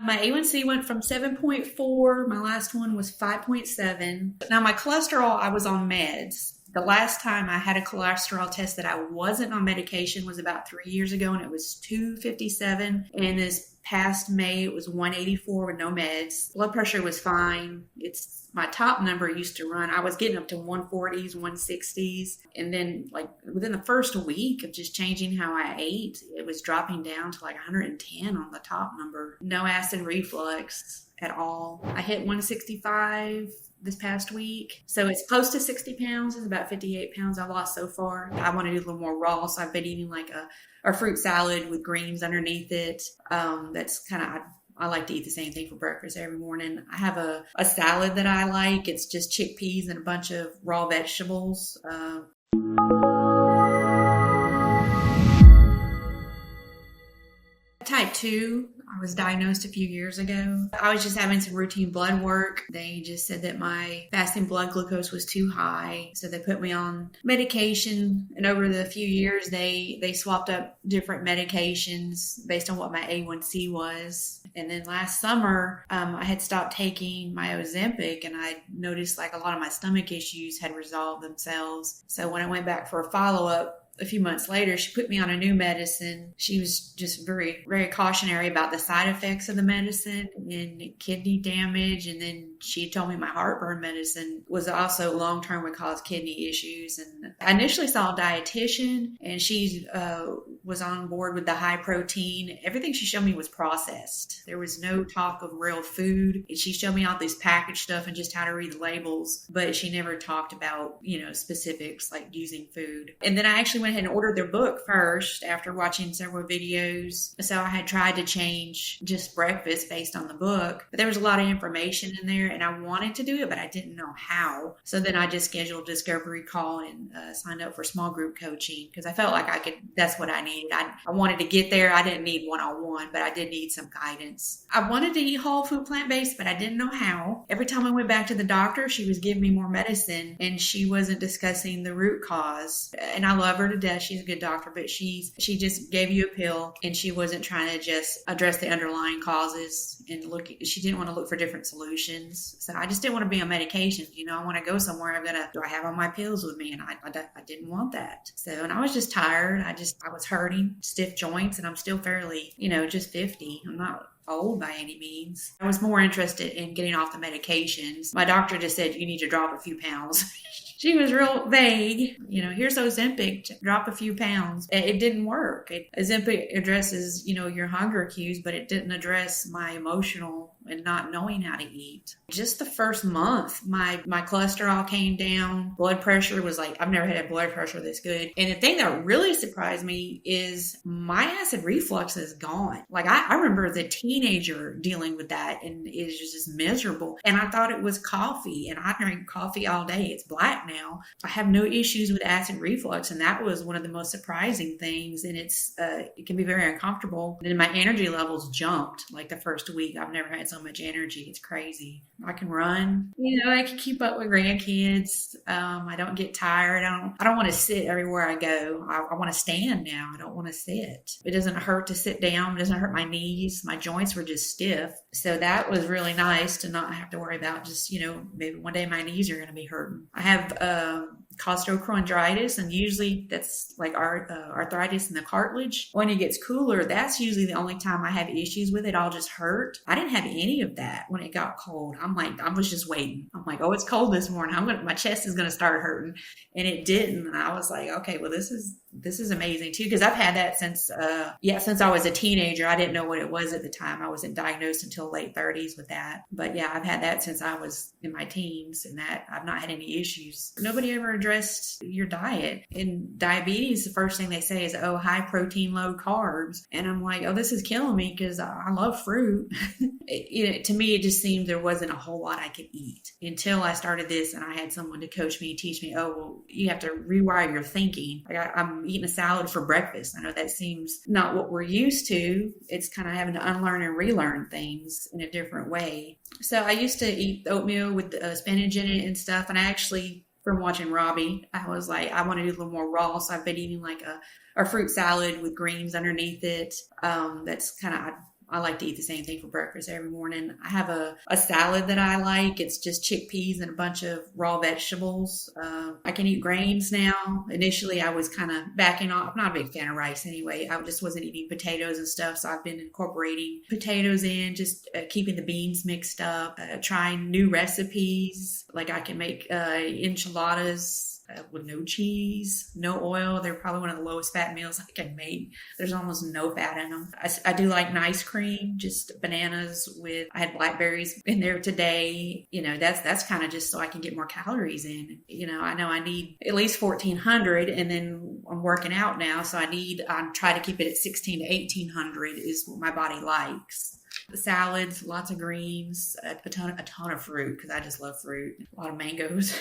My A1C went from 7.4. My last one was 5.7. Now, my cholesterol, I was on meds. The last time I had a cholesterol test that I wasn't on medication was about 3 years ago, and it was 257. And this past May, it was 184 with no meds. Blood pressure was fine. It's my top number used to run. I was getting up to 140s, 160s. And then like within the first week of just changing how I ate, it was dropping down to like 110 on the top number. No acid reflux at all. I hit 165 this past week. So it's close to 60 pounds. It's about 58 pounds I've lost so far. I want to do a little more raw. So I've been eating like a fruit salad with greens underneath it. That's kind of, I like to eat the same thing for breakfast every morning. I have a salad that I like. It's just chickpeas and a bunch of raw vegetables. Type 2, I was diagnosed a few years ago. I was just having some routine blood work. They just said that my fasting blood glucose was too high. So they put me on medication. And over the few years, they swapped up different medications based on what my A1C was. And then last summer, I had stopped taking my Ozempic, and I noticed like a lot of my stomach issues had resolved themselves. So when I went back for a follow-up, a few months later, she put me on a new medicine. She was just very, very cautionary about the side effects of the medicine and kidney damage. And then she told me my heartburn medicine was also long-term would cause kidney issues. And I initially saw a dietitian, and she was on board with the high protein. Everything she showed me was processed. There was no talk of real food. And she showed me all this packaged stuff and just how to read the labels, but she never talked about, specifics like using food. And then I actually went ahead and ordered their book first after watching several videos. So I had tried to change just breakfast based on the book, but there was a lot of information in there, and I wanted to do it, but I didn't know how. So then I just scheduled a discovery call and signed up for small group coaching because I felt like that's what I needed. I wanted to get there. I didn't need one-on-one, but I did need some guidance. I wanted to eat whole food plant-based, but I didn't know how. Every time I went back to the doctor, she was giving me more medicine, and she wasn't discussing the root cause. And I love her to death. She's a good doctor, but she just gave you a pill, and she wasn't trying to just address the underlying causes and she didn't want to look for different solutions. So I just didn't want to be on medications. I want to go somewhere. Do I have all my pills with me? And I didn't want that. So, and I was just tired. I was hurting, stiff joints, and I'm still fairly, just 50. I'm not old by any means. I was more interested in getting off the medications. My doctor just said, you need to drop a few pounds. She was real vague. Here's Ozempic, drop a few pounds. It didn't work. Ozempic addresses, your hunger cues, but it didn't address my emotional and not knowing how to eat. Just the first month, my cholesterol came down. Blood pressure was like, I've never had a blood pressure this good. And the thing that really surprised me is my acid reflux is gone. Like I remember as a teenager dealing with that, and it was just miserable. And I thought it was coffee, and I drink coffee all day. It's black now. I have no issues with acid reflux, and that was one of the most surprising things. And it can be very uncomfortable. And then my energy levels jumped like the first week. I've never had so much energy. It's crazy. I can run. I can keep up with grandkids. I don't get tired. I don't want to sit everywhere I go. I want to stand now. I don't want to sit. It doesn't hurt to sit down. It doesn't hurt my knees. My joints were just stiff. So that was really nice to not have to worry about just, maybe one day my knees are going to be hurting. I have costochondritis, and usually that's like arthritis in the cartilage. When it gets cooler, that's usually the only time I have issues with it. I'll just hurt. I didn't have any of that when it got cold. I was just waiting. I'm like, oh, it's cold this morning. My chest is going to start hurting, and it didn't. And I was like, okay, well, this is amazing too, because I've had that since I was a teenager. I didn't know what it was at the time. I wasn't diagnosed until late 30s with that. But yeah, I've had that since I was in my teens, and that I've not had any issues. Nobody ever addressed your diet. In diabetes, the first thing they say is, oh, high protein, low carbs. And I'm like, oh, this is killing me because I love fruit. To me, it just seemed there wasn't a whole lot I could eat until I started this, and I had someone to coach me and teach me, oh, well, you have to rewire your thinking. Like I'm eating a salad for breakfast. I know that seems not what we're used to. It's kind of having to unlearn and relearn things in a different way. So I used to eat oatmeal with spinach in it and stuff. And I actually, from watching Robbie, I was like, I want to do a little more raw. So I've been eating like a fruit salad with greens underneath it. That's kind of, I like to eat the same thing for breakfast every morning. I have a salad that I like. It's just chickpeas and a bunch of raw vegetables. I can eat grains now. Initially, I was kind of backing off. I'm not a big fan of rice anyway. I just wasn't eating potatoes and stuff. So I've been incorporating potatoes in, just keeping the beans mixed up, trying new recipes. Like I can make enchiladas with no cheese, no oil. They're probably one of the lowest fat meals I can make. There's almost no fat in them. I do like nice cream, just bananas with, I had blackberries in there today. That's kind of just so I can get more calories in. I know I need at least 1,400, and then I'm working out now. So I try to keep it at 1,600 to 1,800 is what my body likes. Salads, lots of greens, a ton of fruit, because I just love fruit. A lot of mangoes.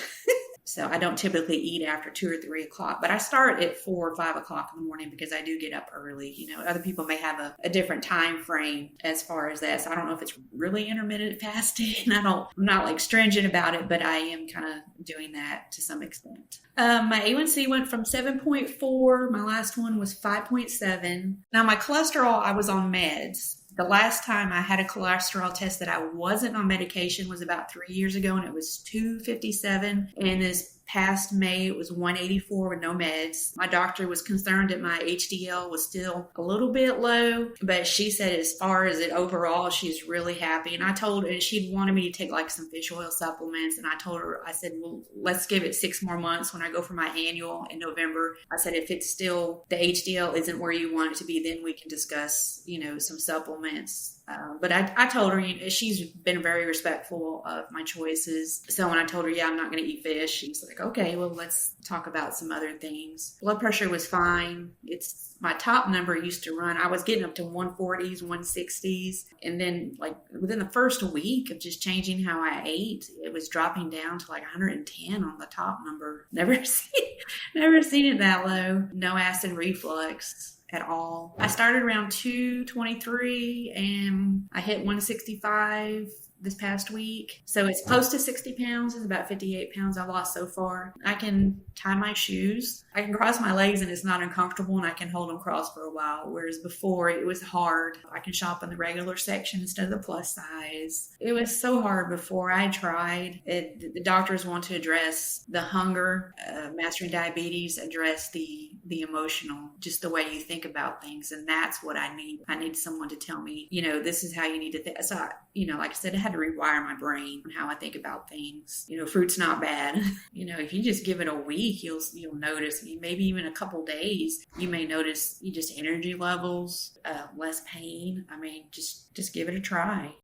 So I don't typically eat after 2 or 3 o'clock, but I start at 4 or 5 o'clock in the morning because I do get up early. Other people may have a different time frame as far as that. So I don't know if it's really intermittent fasting. I'm not like stringent about it, but I am kind of doing that to some extent. My A1C went from 7.4. My last one was 5.7. Now my cholesterol, I was on meds. The last time I had a cholesterol test that I wasn't on medication was about 3 years ago, and it was 257. And this past May, it was 184 with no meds. My doctor was concerned that my HDL was still a little bit low, but she said as far as it overall, she's really happy. And I told her, and she'd wanted me to take like some fish oil supplements. And I told her, I said, well, let's give it 6 more months when I go for my annual in November. I said, if it's still, the HDL isn't where you want it to be, then we can discuss, some supplements. But I told her, she's been very respectful of my choices. So when I told her, I'm not going to eat fish, she's like, okay, well, let's talk about some other things. Blood pressure was fine. It's my top number used to run. I was getting up to 140s, 160s. And then like within the first week of just changing how I ate, it was dropping down to like 110 on the top number. Never seen it that low. No acid reflux at all. I started around 223 and I hit 165 this past week. So it's close to 60 pounds. It's about 58 pounds I lost so far. I can tie my shoes. I can cross my legs and it's not uncomfortable, and I can hold them crossed for a while. Whereas before it was hard. I can shop in the regular section instead of the plus size. It was so hard before. I tried. The doctors want to address the hunger, mastering diabetes, address the emotional, just the way you think about things. And that's what I need. I need someone to tell me, this is how you need to think. So like I said, I had to rewire my brain on how I think about things. Fruit's not bad. If you just give it a week, you'll notice. Maybe even a couple days, you may notice just energy levels, less pain. I mean, just give it a try.